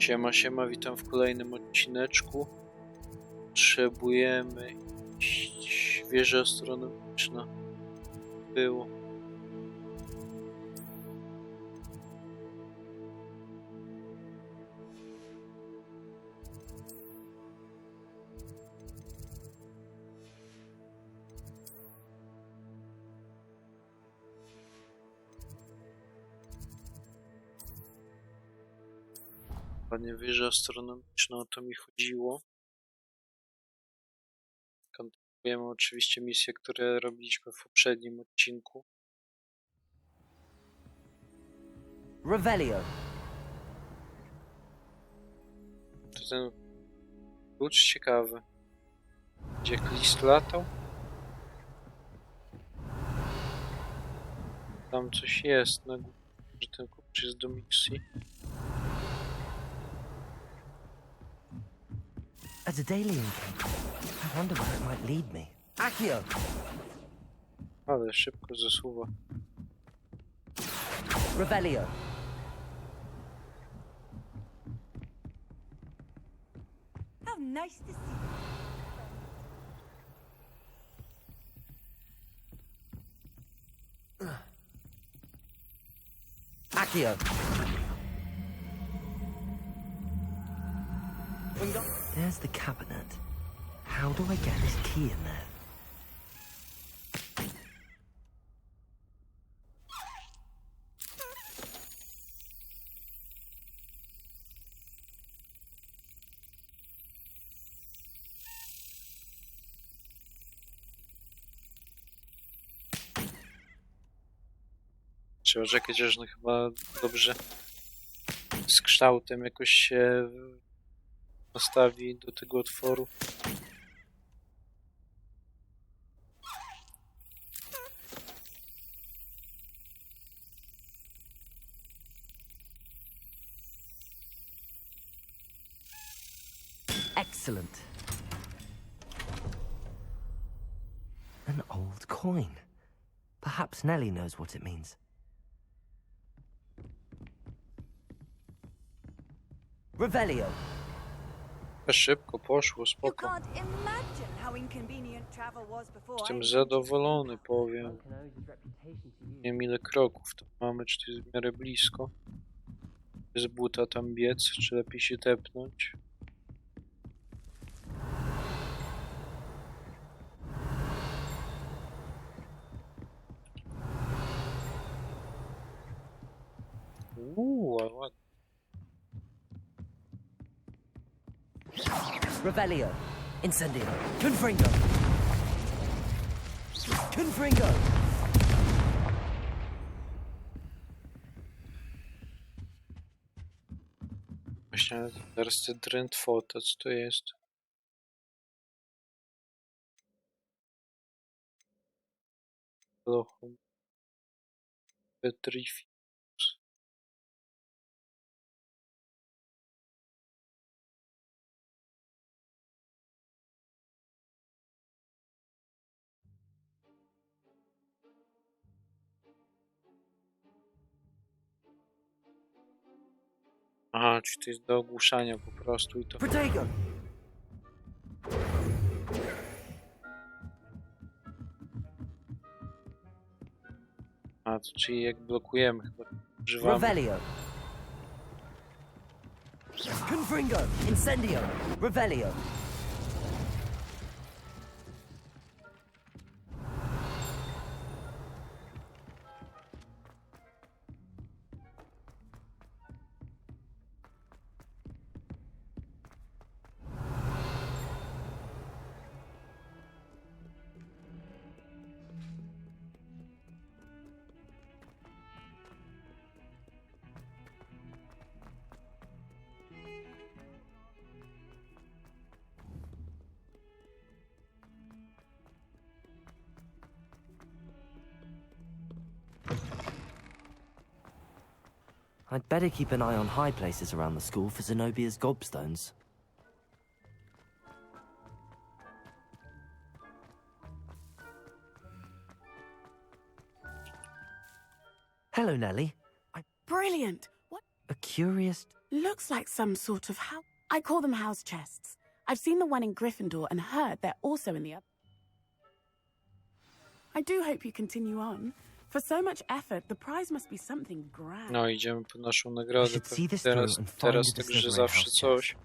Siema, siema, witam w kolejnym odcineczku. Potrzebujemy iść wieża astronomiczna. Było. Ładnie wieża astronomiczna, o to mi chodziło. Kontynuujemy oczywiście misję, które robiliśmy w poprzednim odcinku. Revelio. To ten klucz ciekawy. Gdzie list latał? Tam coś jest na górze, że ten klucz jest do misji. A Daedalian cave. I wonder where it might lead me. Accio! Ale szybko zasuwa. Revelio. How nice to see Accio! There's the cabinet. How do I get this key in there? Trzeba czekać, aż no chyba dobrze z kształtem jakoś się nastawi do tego otworu. Excellent. An old coin. Perhaps Nellie knows what it means. Revelio. Szybko poszło, you. spoko. Can't imagine how inconvenient travel was before. Jestem zadowolony, powiem. Nie wiem ile kroków to mamy, czy to jest w miarę blisko. Z buta tam biec, czy lepiej się tepnąć? Ale ładnie. Revelio. Incendio. Confringo. Confringo. Właśnie teraz te drętwota, co to jest? Lochum. Petrifi. Aha, czy to jest do ogłuszania po prostu i to... Protego. A, to czyli jak blokujemy chyba używamy. Revelio. Confringo. Incendio. Revelio. I'd better keep an eye on high places around the school for Zenobia's gobstones. Hello, Nellie. Brilliant. What? A curious Looks like some sort of house. I call them house chests. I've seen the one in Gryffindor and heard they're also in the other. I do hope you continue on. For so much effort, the prize must be something grand. No, idziemy po naszą nagrodę. should see Pewnie this teraz, through and find teraz the także Slytherin zawsze house coś.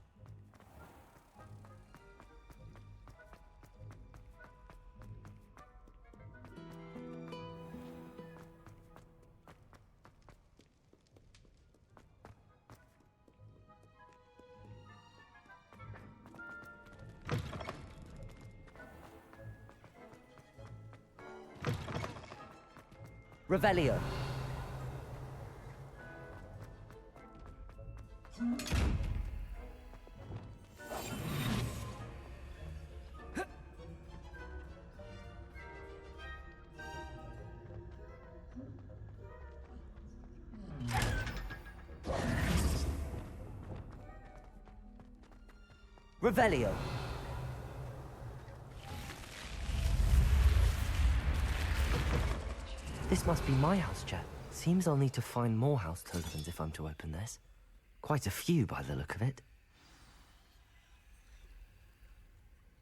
Revelio. Revelio. This must be my house chat. Seems I'll need to find more house tokens if I'm to open this. Quite a few by the look of it.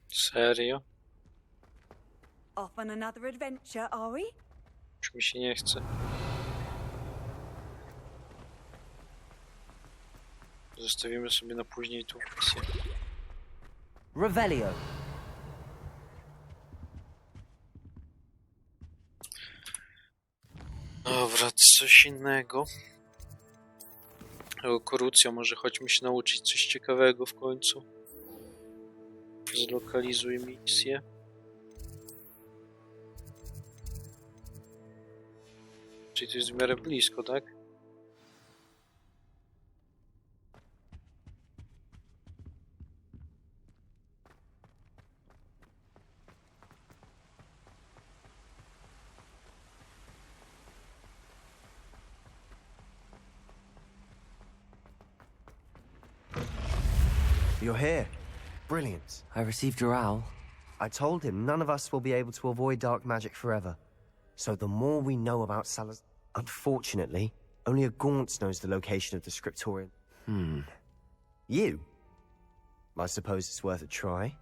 Serio? Off on another adventure, are we? Już mi się nie chce. Zostawimy sobie na później tą misję. Revelio. Dobra, coś innego. O, Korucja, może chodźmy się nauczyć coś ciekawego w końcu. Zlokalizuj misję. Czyli to jest w miarę blisko, tak? You're here. Brilliant. I received your owl. I told him none of us will be able to avoid dark magic forever. So the more we know about Salazar... Unfortunately, only a Gaunt knows the location of the Scriptorium. You? I suppose it's worth a try.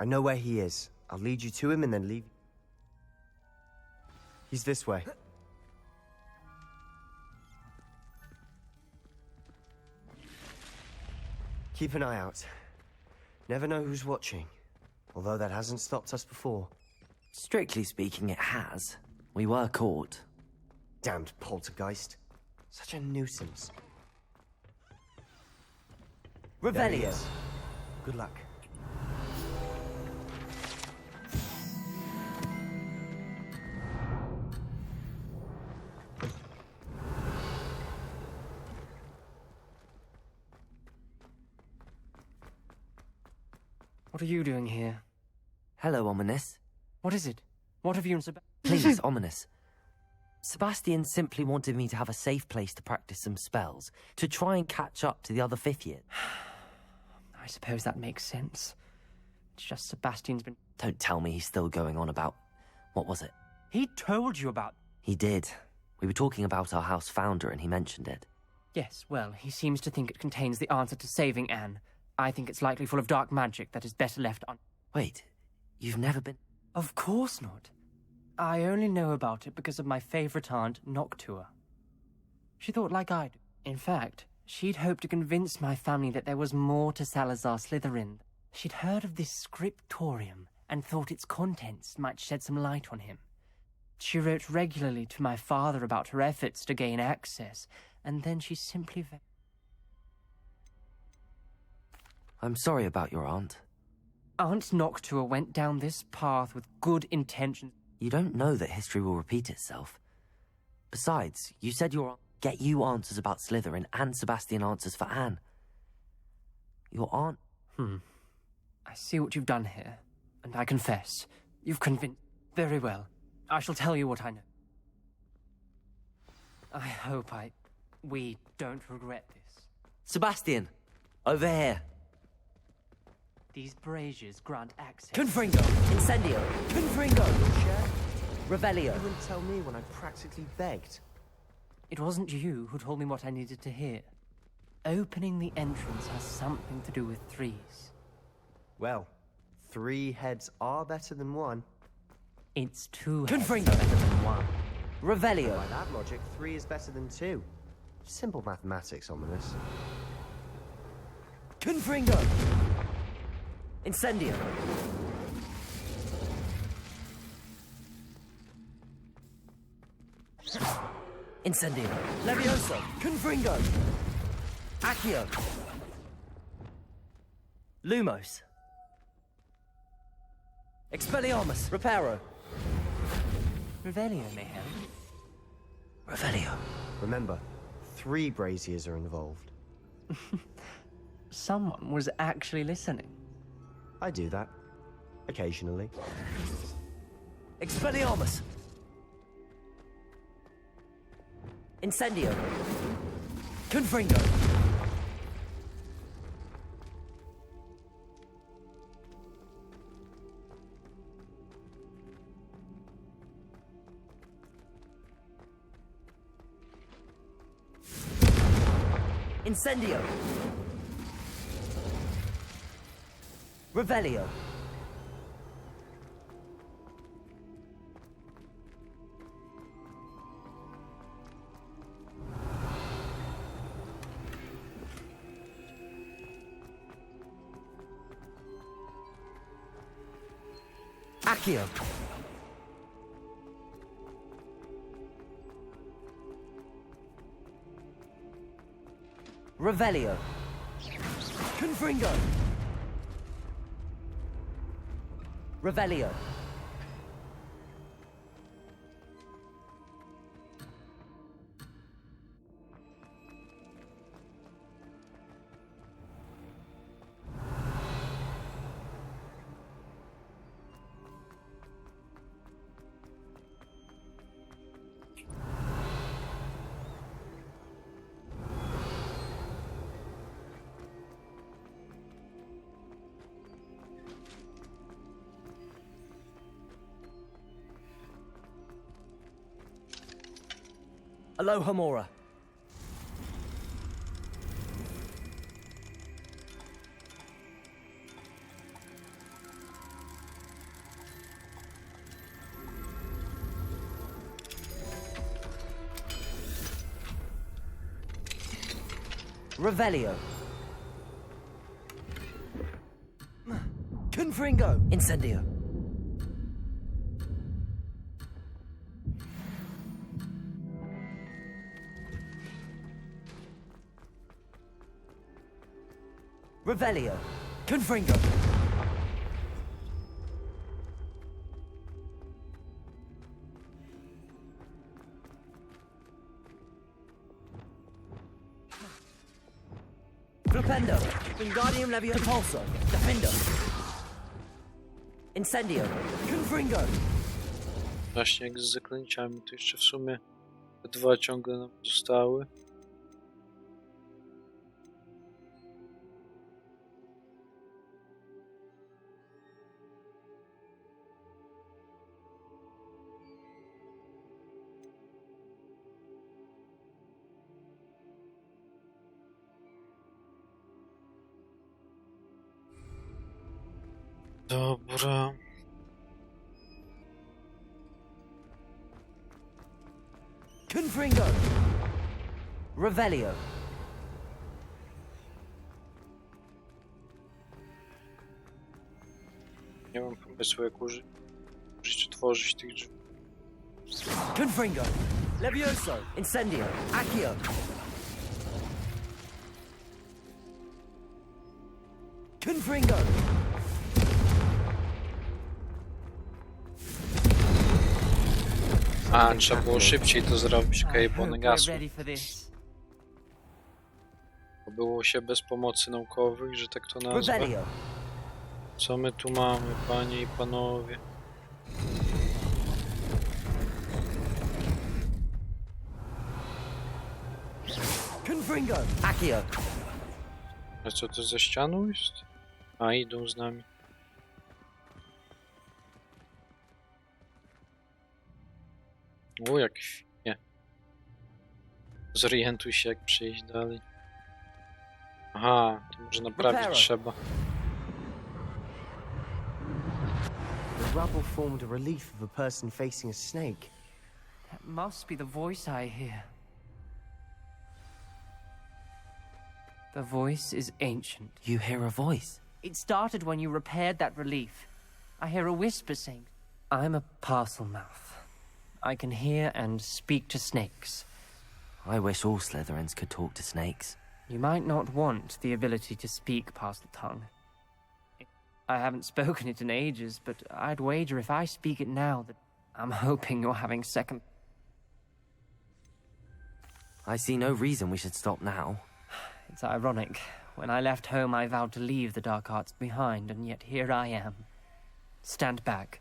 I know where he is. I'll lead you to him and then leave... He's this way. Keep an eye out. Never know who's watching. Although that hasn't stopped us before. Strictly speaking, it has. We were caught. Damned poltergeist. Such a nuisance. There he Revelio. is. Good luck. What are you doing here? Hello, Ominous. What is it? What have you and Sebastian... Please, Ominous. Sebastian simply wanted me to have a safe place to practice some spells, to try and catch up to the other fifth year. I suppose that makes sense. It's just Sebastian's been... Don't tell me he's still going on about... What was it? He told you about... He did. We were talking about our house founder and he mentioned it. Yes, well, he seems to think it contains the answer to saving Anne. I think it's likely full of dark magic that is better left un... Wait, you've never been... Of course not. I only know about it because of my favourite aunt, Noctua. She thought like I do. In fact, she'd hoped to convince my family that there was more to Salazar Slytherin. She'd heard of this scriptorium and thought its contents might shed some light on him. She wrote regularly to my father about her efforts to gain access, and then she simply... I'm sorry about your aunt. Aunt Noctua went down this path with good intentions. You don't know that history will repeat itself. Besides, you said your aunt get you answers about Slytherin and Sebastian answers for Anne. Your aunt... I see what you've done here, and I confess, you've convinced... Very well. I shall tell you what I know. I hope we don't regret this. Sebastian! Over here! These braziers grant access... Confringo! Incendio! Confringo! Revelio! You wouldn't tell me when I practically begged. It wasn't you who told me what I needed to hear. Opening the entrance has something to do with threes. Well, 3 heads are better than 1. It's 2 heads Confringo. are better than 1. Revelio. By that logic, 3 is better than 2. Simple mathematics, Ominous. Confringo. Incendio. Incendio. Levioso. Confringo. Accio. Lumos. Expelliarmus. Reparo. Revelio may help. Revelio. Remember, 3 braziers are involved. Someone was actually listening. I do that. Occasionally. Expelliarmus. Incendio. Confringo. Incendio. Revelio. Accio. Revelio. Confringo. Revelio. Aloha Mora. Revelio. Confringo. Incendio. Revelio. Confringo. Flipendo. Wingardium Leviosa. Defendo. Incendio. Confringo. Właśnie jak z zaklęciami, to jeszcze w sumie 2 ciągle nam zostały. Dobra. Confringo. Revelio. Nie mam pomysłu, jak użyć czy tworzyć tych drzwi. Confringo. Levioso. Incendio. Accio. Confringo. A, trzeba było szybciej to zrobić, okej, bo one gasły. Było się bez pomocy naukowych, że tak to nazwę. Revelio. Co my tu mamy, panie i panowie? Confringo. Accio. A co to za ścianą jest? A, idą z nami. O, jak nie. Zorientuj się, jak przejść dalej. Aha, to może naprawić trzeba. The rubble formed a relief of a person facing a snake. That must be the voice I hear. The voice is ancient. You hear a voice? It started when you repaired that relief. I hear a whisper saying, I'm a parcel mouth. I can hear and speak to snakes. I wish all Slytherins could talk to snakes. You might not want the ability to speak parcel tongue. I haven't spoken it in ages, but I'd wager if I speak it now that I'm hoping you're having second... I see no reason we should stop now. It's ironic. When I left home, I vowed to leave the dark arts behind, and yet here I am. Stand back.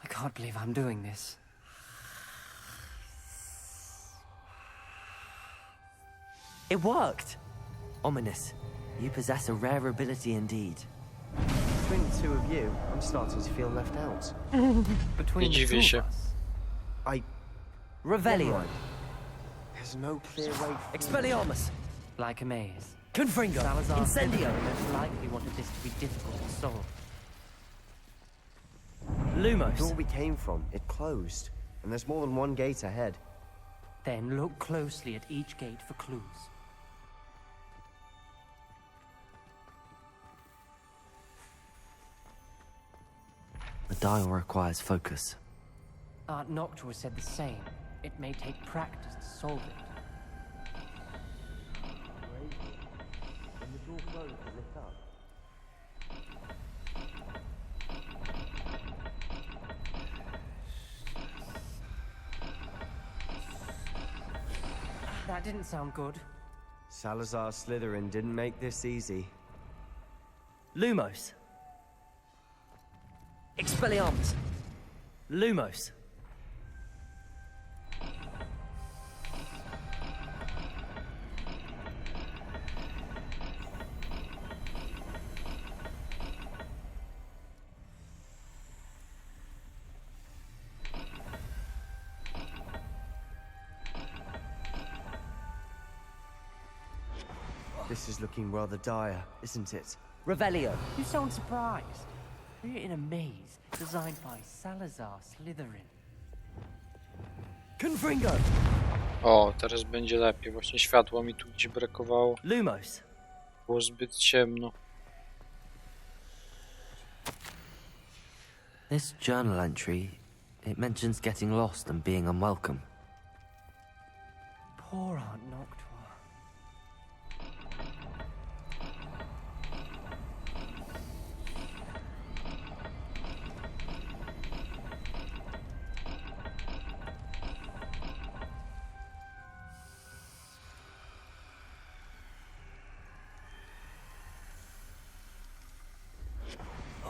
I can't believe I'm doing this. It worked! Ominous. You possess a rare ability indeed. Between the two of you, I'm starting to feel left out. Between the two of us. Revelio. There's no clear way forward. Expelliarmus. Like a maze. Confringo. Salazar Incendio. most likely wanted this to be difficult to solve. The door Lumos. we came from, it closed. And there's more than one gate ahead. Then look closely at each gate for clues. The dial requires focus. Aunt Noctua said the same. It may take practice to solve it. When the door closed, it lit up. That didn't sound good. Salazar Slytherin didn't make this easy. Lumos. Expelliarmus. Lumos. This is looking rather dire, isn't it? Revelio. You sound surprised. We're in a maze designed by Salazar Slytherin. Confringo. O, teraz będzie lepiej. Właśnie światła mi tu gdzieś brakowało. Lumos. Było zbyt ciemno. This journal entry, it mentions getting lost and being unwelcome. Poor Aunt Noctua.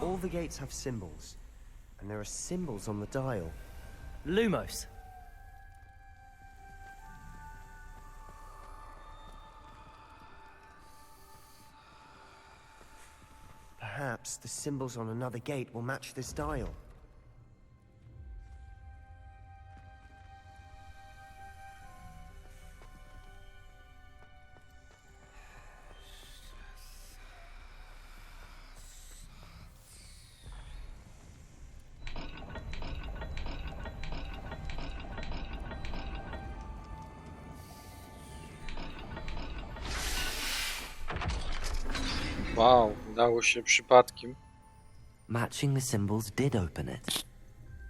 All the gates have symbols. And there are symbols on the dial. Lumos. Perhaps the symbols on another gate will match this dial. Wow, udało się przypadkiem. Matching the symbols did open it.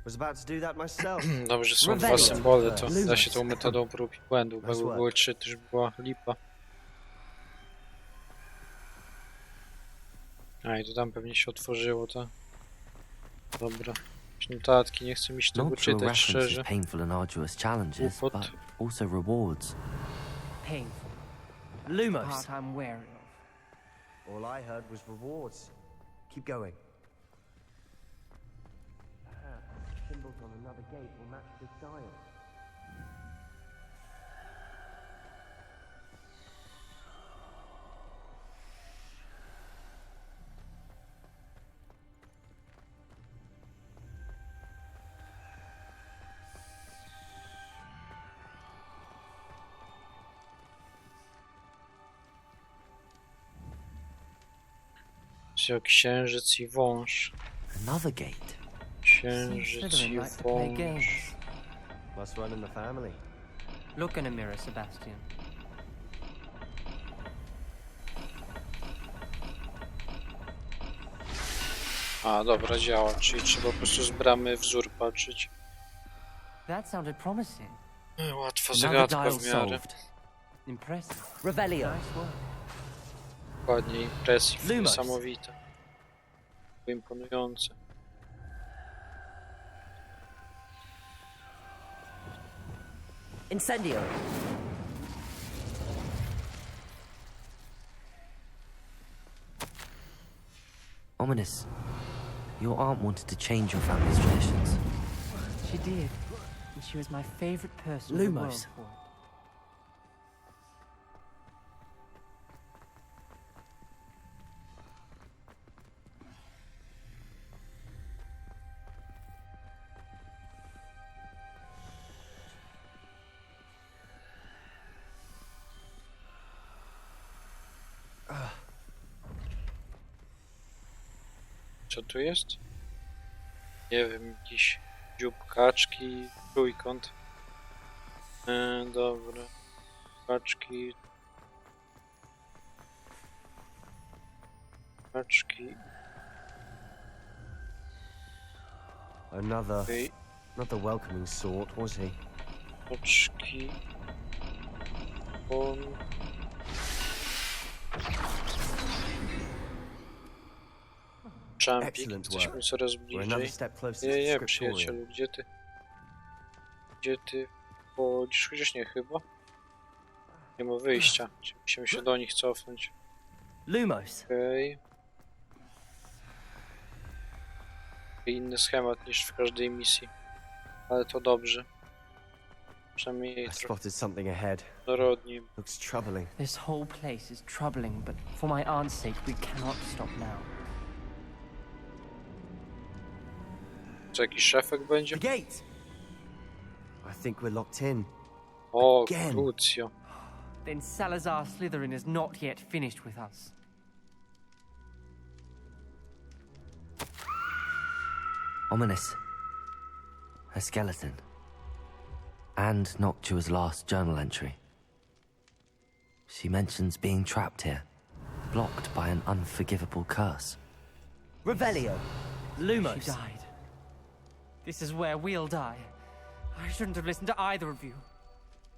Was about to do that myself. Dobrze, są dwa symbole, to da się tą metodą prób i błędów. Jakby były trzy, też była lipa. A i to tam pewnie się otworzyło, to. Dobra. Jakieś notatki, nie chcę mi się tego Not true czytać, szczerze. references painful and arduous challenges, Głupot. but also rewards. Painful. Lumos. Part I'm wary of. All I heard was rewards. Keep going. Perhaps the symbols on another gate will match this dial. Wziął księżyc i wąż. Another gate. Księżyc Slytherin i like to play games. wąż. Must run in the family. Look in a mirror, Sebastian. A, dobra, działa, czyli trzeba po prostu z bramy wzór patrzeć. That sounded promising. Łatwa Another zagadka dial w miarę. solved. Impressive. Revelio. Nice work. Dokładnie, impresji Lumos. niesamowite. Imponujące. Incendio. Ominous. Your aunt wanted to change your family's traditions. She did. And she was my favorite person in the world Lumos. for it. Co tu jest? Nie wiem, jakiś dziób kaczki, trójkąt. Dobra. Kaczki. Kaczki. Another, Okej. not the welcoming sort, was he? Kaczki. On. Jumpik. Excellent Jesteśmy work. coraz We're another bliżej. step closer Nie, to nie, Scriptorium. przyjacielu, gdzie ty? Gdzie ty chodzisz? Gdzieś nie chyba? Nie ma wyjścia. Musimy się do nich cofnąć. Lumos. Okej. Inny schemat niż w każdej misji. Ale to dobrze. Przynajmniej I trochę spotted something ahead. dorodniej. Looks troubling. This whole place is troubling, but for my aunt's sake, we cannot stop now. Co, jakiś szefek będzie? The gate! I think we're locked in. O, Again. Lucio. Then Salazar Slytherin is not yet finished with us. Ominous. A skeleton. And Noctua's last journal entry. She mentions being trapped here, blocked by an unforgivable curse. Revelio! She died. This is where we'll die. I shouldn't have listened to either of you.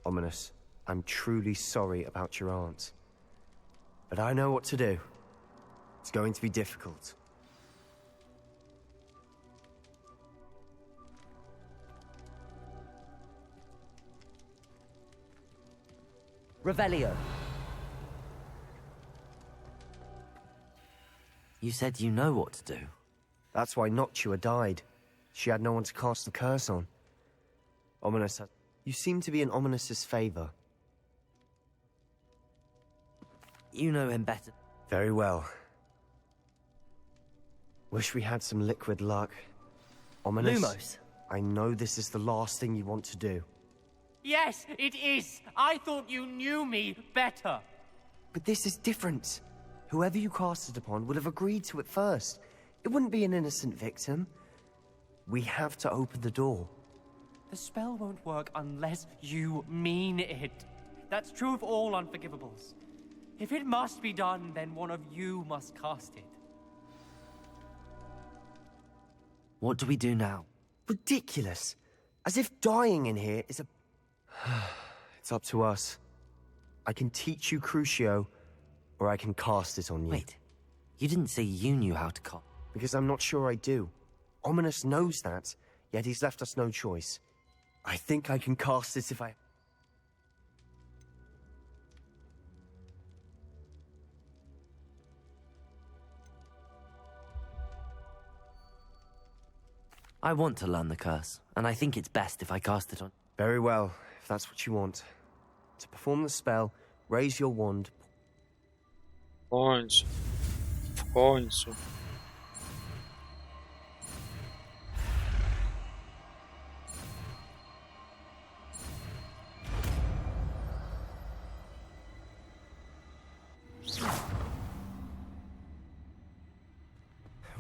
Ominous, I'm truly sorry about your aunt. But I know what to do. It's going to be difficult. Revelio. You said you know what to do. That's why Noctua died. She had no one to cast the curse on. Ominous, you seem to be in Ominous's favor. You know him better. Very well. Wish we had some liquid luck. Ominous, Lumos. I know this is the last thing you want to do. Yes, it is. I thought you knew me better. But this is different. Whoever you cast it upon would have agreed to it first. It wouldn't be an innocent victim. We have to open the door. The spell won't work unless you mean it. That's true of all unforgivables. If it must be done, then one of you must cast it. What do we do now? Ridiculous. As if dying in here is a... It's up to us. I can teach you Crucio, or I can cast it on you. Wait, you didn't say you knew how to cast. Because I'm not sure I do. Ominous knows that, yet he's left us no choice. I think I can cast it if I... I want to learn the curse, and I think it's best if I cast it on... Very well, if that's what you want. To perform the spell, raise your wand. W końcu. W końcu.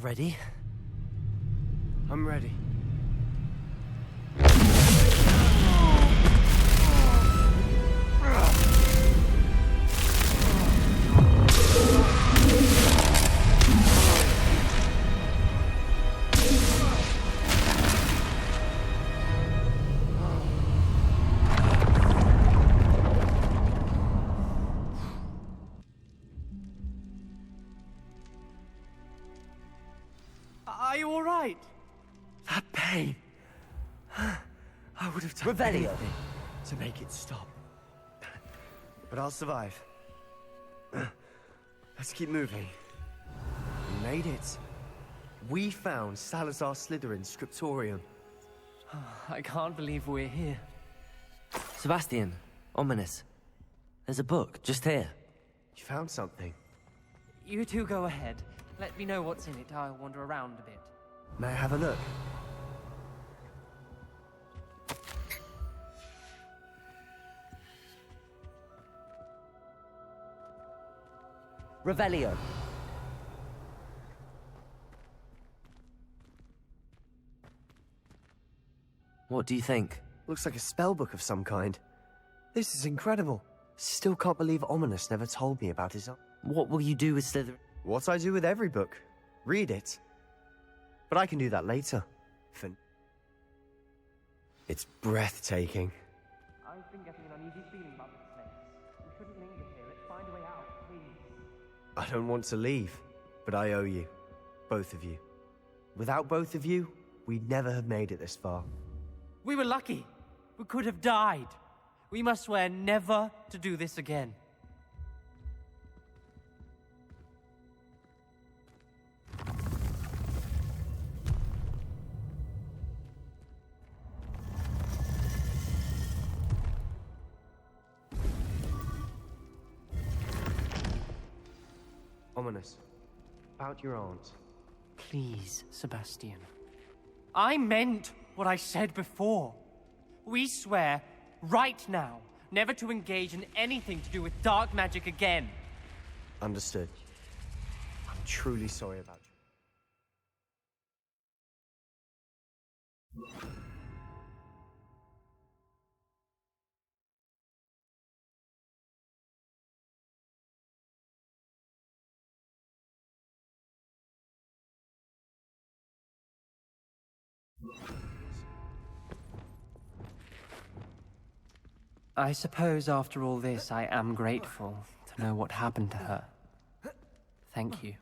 Ready? I'm ready. Are you all right? That pain. I would have done Revelio. anything to make it stop. But I'll survive. Let's keep moving. We made it. We found Salazar Slytherin's scriptorium. I can't believe we're here. Sebastian, ominous. There's a book just here. You found something. You two go ahead. Let me know what's in it. I'll wander around a bit. May I have a look? Revelio. What do you think? Looks like a spellbook of some kind. This is incredible. Still can't believe Ominous never told me about his... What will you do with Slytherin? What I do with every book. Read it. But I can do that later. It's breathtaking. I've been getting an uneasy feeling about this place. We shouldn't linger here. Let's find a way out, please. I don't want to leave, but I owe you. Both of you. Without both of you, we'd never have made it this far. We were lucky. We could have died. We must swear never to do this again. Ominous. About your aunt. Please, Sebastian. I meant what I said before. We swear, right now, never to engage in anything to do with dark magic again. Understood. I'm truly sorry about you. I suppose after all this, I am grateful to know what happened to her. Thank you.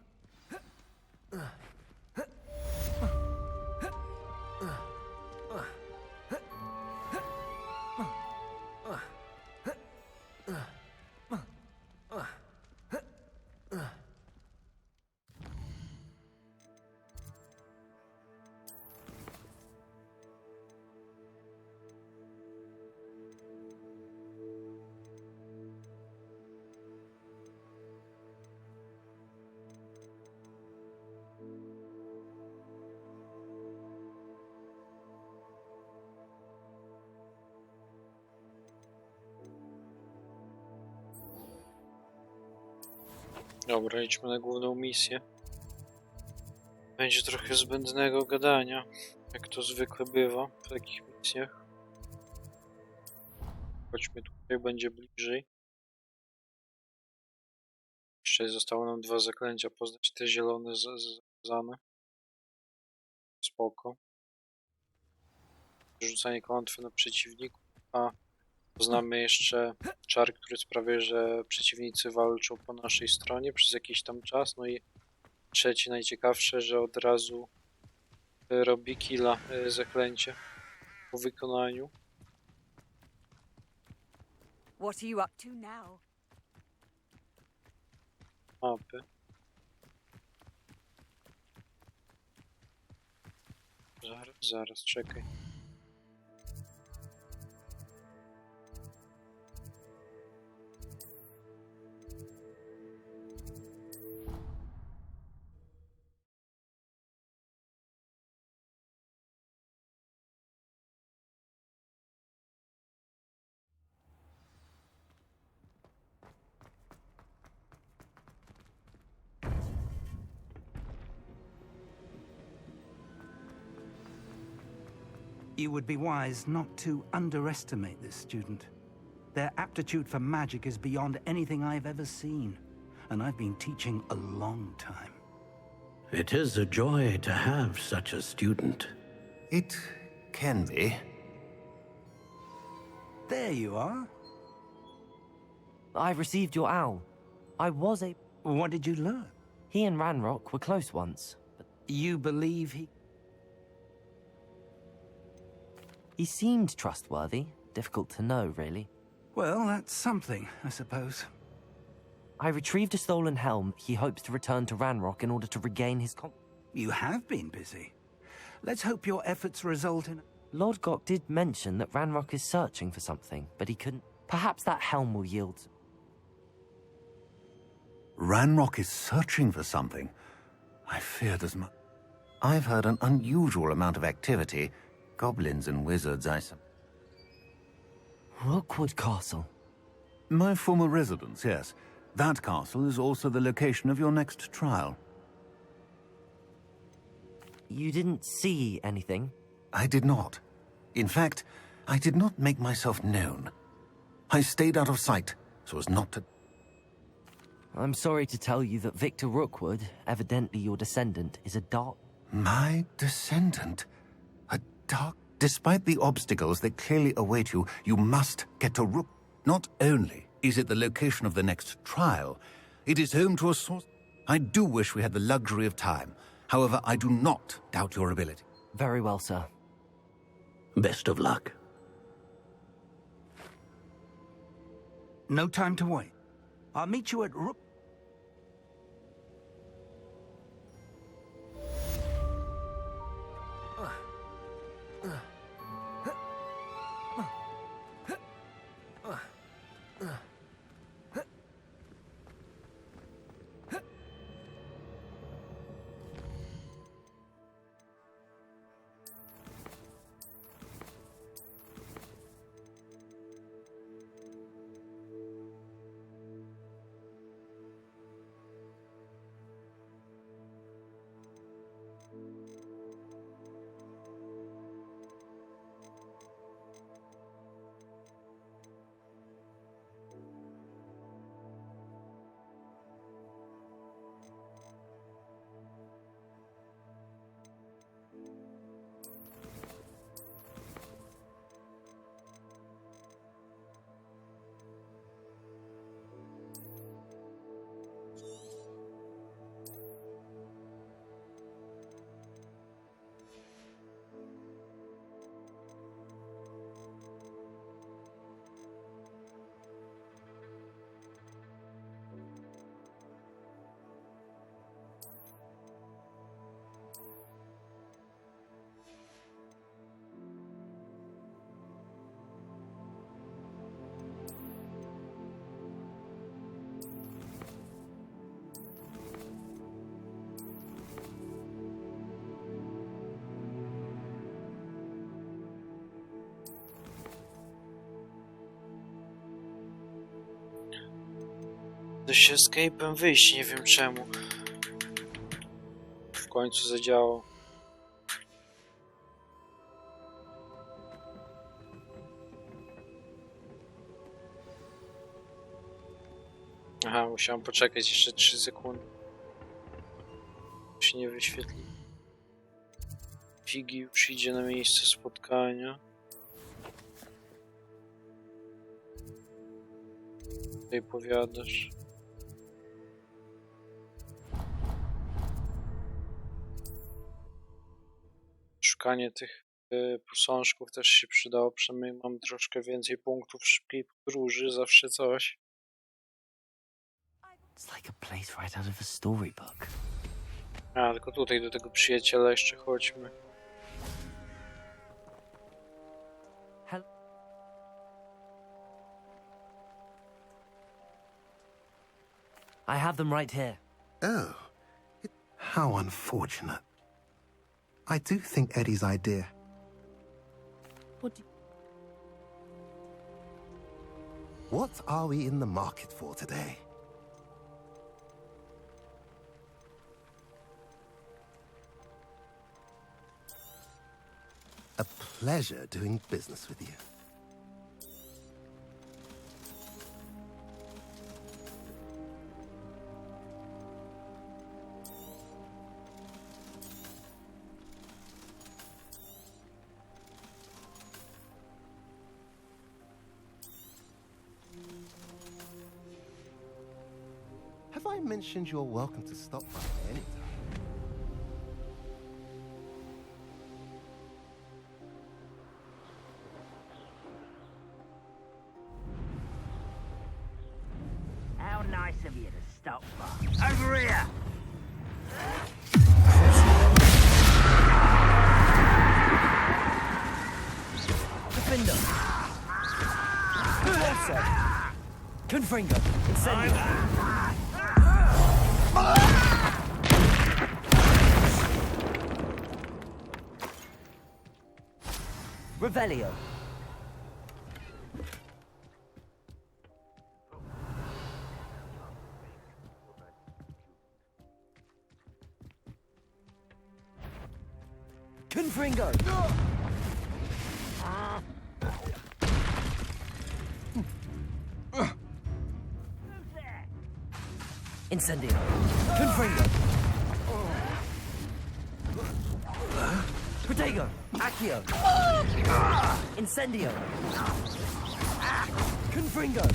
Dobra, idźmy na główną misję. Będzie trochę zbędnego gadania, jak to zwykle bywa w takich misjach. Chodźmy tutaj, będzie bliżej. Jeszcze zostało nam 2 zaklęcia, poznać te zielone zakazane. Spoko. Rzucanie klątwy na przeciwników, a poznamy jeszcze czar, który sprawia, że przeciwnicy walczą po naszej stronie przez jakiś tam czas. No i trzecie, najciekawsze, że od razu robi killa zaklęcie po wykonaniu. What are you up to now? Mapy. Zaraz, czekaj. You would be wise not to underestimate this student. Their aptitude for magic is beyond anything I've ever seen, and I've been teaching a long time. It is a joy to have such a student. It can be. There you are. I received your owl. I was a... What did you learn? He and Ranrock were close once, but You believe he... he seemed trustworthy. Difficult to know, really. Well, that's something, I suppose. I retrieved a stolen helm he hopes to return to Ranrock in order to regain his You have been busy. Let's hope your efforts result in... Lord Gok did mention that Ranrock is searching for something, but he couldn't... Perhaps that helm will yield... Ranrock is searching for something. I feared as much. I've heard an unusual amount of activity. Goblins and wizards, Rookwood Castle. My former residence, yes. That castle is also the location of your next trial. You didn't see anything? I did not. In fact, I did not make myself known. I stayed out of sight, so as not to... I'm sorry to tell you that Victor Rookwood, evidently your descendant, is a dark... My descendant? A dark... Despite the obstacles that clearly await you, you must get to Rook. Not only is it the location of the next trial, it is home to a source... I do wish we had the luxury of time. However, I do not doubt your ability. Very well, sir. Best of luck. No time to wait. I'll meet you at Rook... Da się escape'em wyjść, nie wiem czemu. W końcu zadziałał. Aha, musiałem poczekać jeszcze 3 sekundy. Się nie wyświetli. Figi już idzie na miejsce spotkania. Tutaj powiadasz. Szukanie tych posążków też się przydało, przynajmniej mam troszkę więcej punktów w szybkiej podróży, zawsze coś. It's like a place right out of a storybook. A, tylko tutaj do tego przyjaciela jeszcze chodźmy. I have them right here. Oh, how unfortunate. I do think Eddie's idea. What do you... What are we in the market for today? A pleasure doing business with you. Have I mentioned you're welcome to stop by anytime? How nice of you to stop by. Over here! Defender! Confringo! Incendio! Revelio! Confringo! Incendio! Confringo! Protego! Accio! Incendio! Confringo!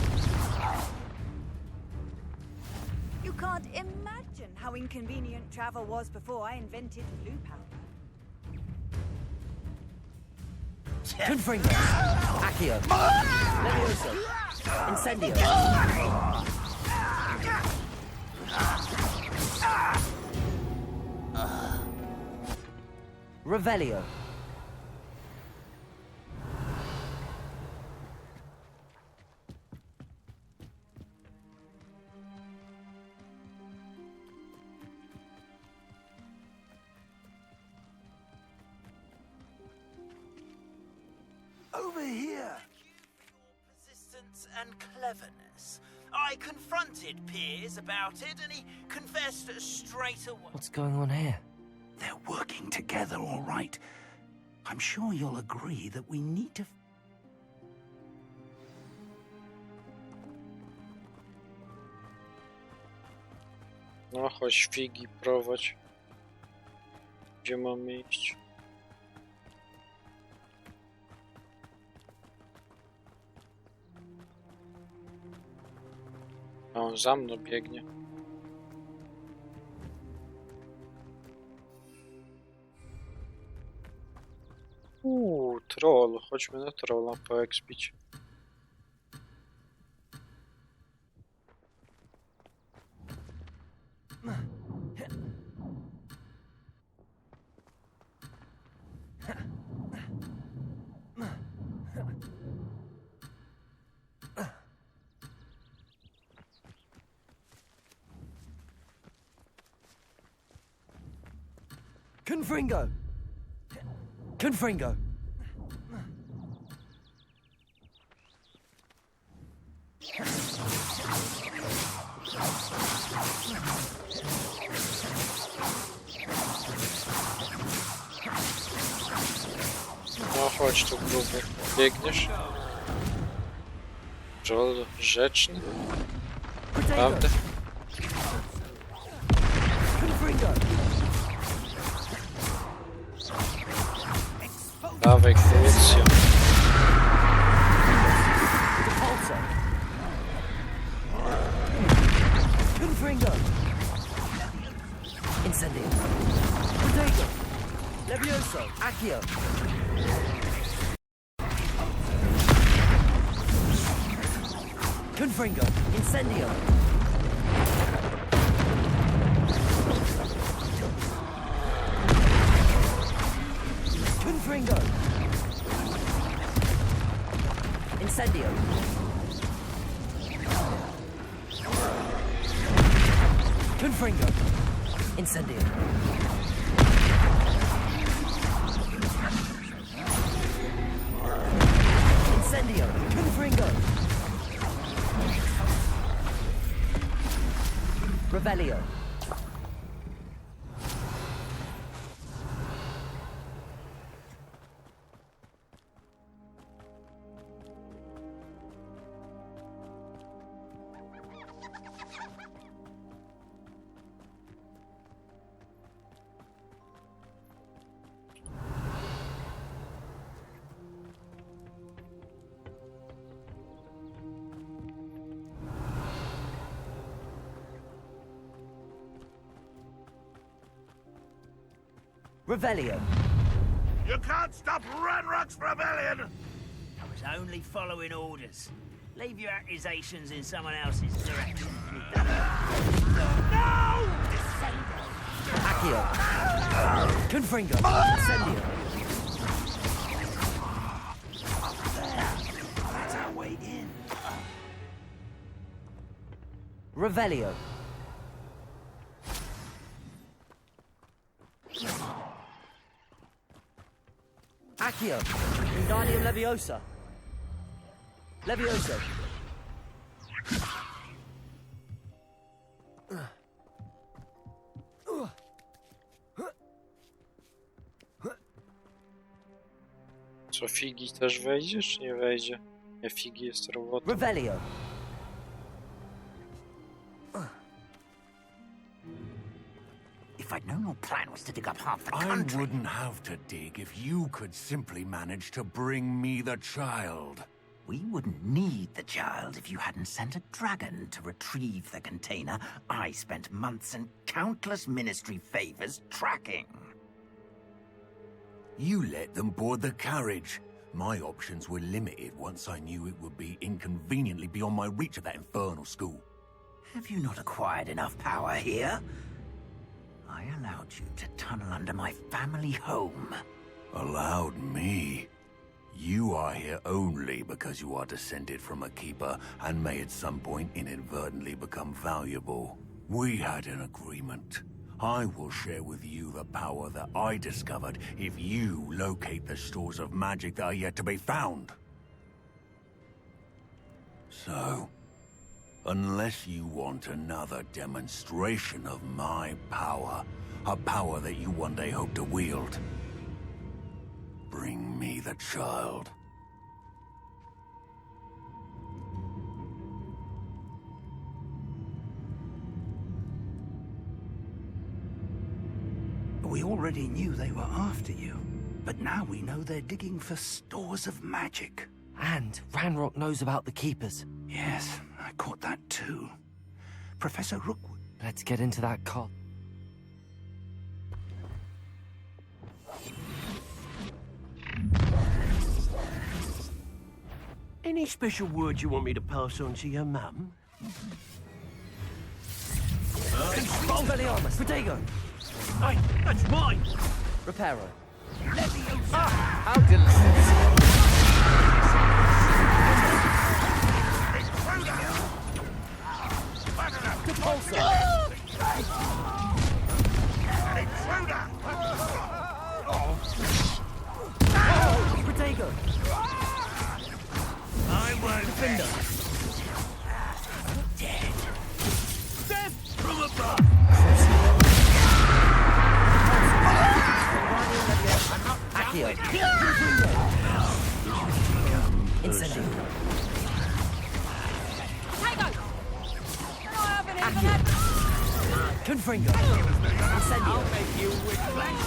You can't imagine how inconvenient travel was before I invented blue powder. Confringo! Accio! Levioso! Incendio! Revelio! Over here! Persistence and cleverness. I confronted Piers about it, and he confessed straight away. What's going on here? They're working together, all right. I'm sure you'll agree that we need to... No chodź figi prowadź. Gdzie mamy iść? A on za mną biegnie. Troll. Chodźmy na trolla poekspić. Confringo! Confringo! No chodź tu gruby. Biegniesz? Troll rzeczny? Prawda? Dawaj, krucja. Confringo! Incendio! Protego! Levioso! Accio! Confringo! Incendio! Confringo! Incendio! Confringo! Incendio! Incendio! Confringo! Revelio! Revelio. You can't stop Ranrock's rebellion! I was only following orders. Leave your accusations in someone else's direction. No! Accio. Confringo. Incendio. That's our way in. Revelio. Accio. Wingardium Leviosa. Levioso. Co, Figi też wejdzie, czy nie wejdzie? Nie, Figi jest robotą. Revelio. If I'd known your plan was to dig up half the I country... wouldn't have to dig if you could simply manage to bring me the child. We wouldn't need the child if you hadn't sent a dragon to retrieve the container I spent months and countless ministry favors tracking. You let them board the carriage. My options were limited once I knew it would be inconveniently beyond my reach at that infernal school. Have you not acquired enough power here? I allowed you to tunnel under my family home. Allowed me? You are here only because you are descended from a keeper and may at some point inadvertently become valuable. We had an agreement. I will share with you the power that I discovered if you locate the stores of magic that are yet to be found. So, unless you want another demonstration of my power, a power that you one day hope to wield, bring me the child. We already knew they were after you, but now we know they're digging for stores of magic. And Ranrock knows about the Keepers. Yes, I caught that too. Professor Rookwood. Let's get into that car. Any special words you want me to pass on to your mum? Expelliarmus, Protego! Hey, that's mine! Reparo. How delicious! Protego! I won't Defender! dead. Death from above! Accio! Incendio! Confringo! Incendio! I'll make you whiplash!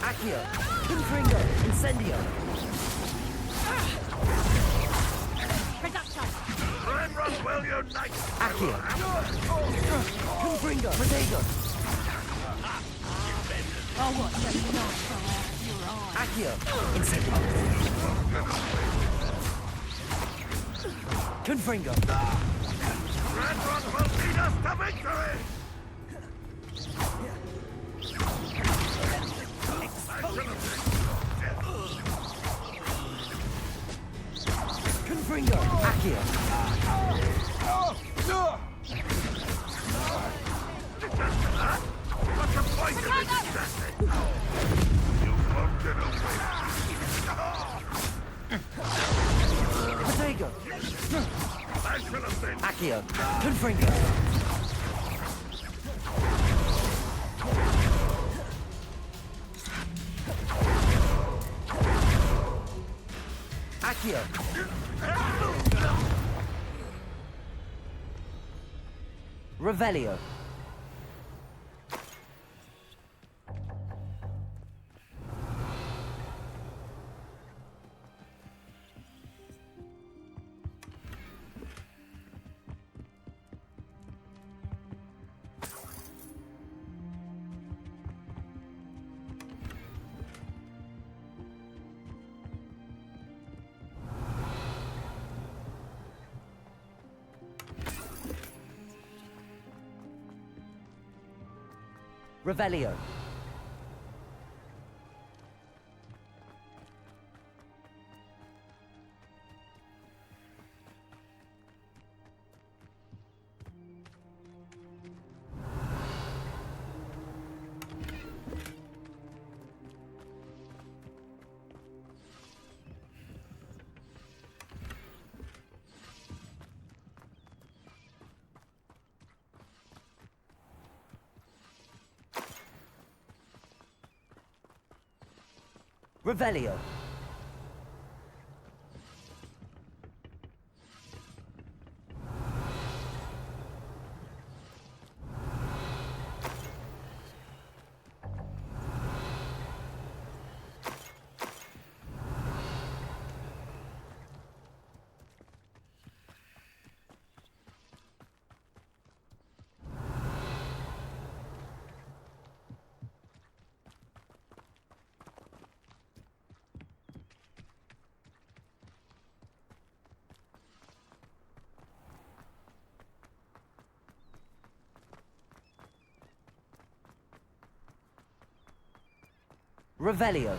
Accio! Confringo! Incendio! Ranrock will unite! Accio! Confringo! Protego! Accio! Incendio! Confringo! Ranrock will lead us to victory! Confringo! Accio! What's the point of this disaster? You won't get away. Protego! I should have been... Accio! Confringo! Accio! Revelio! Revelio. Revelio. Revelio.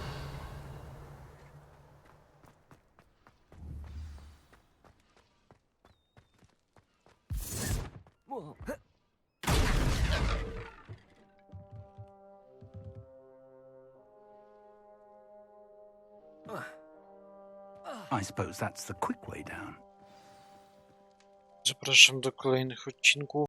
I suppose that's the quick way down. Zapraszam do kolejnych odcinków.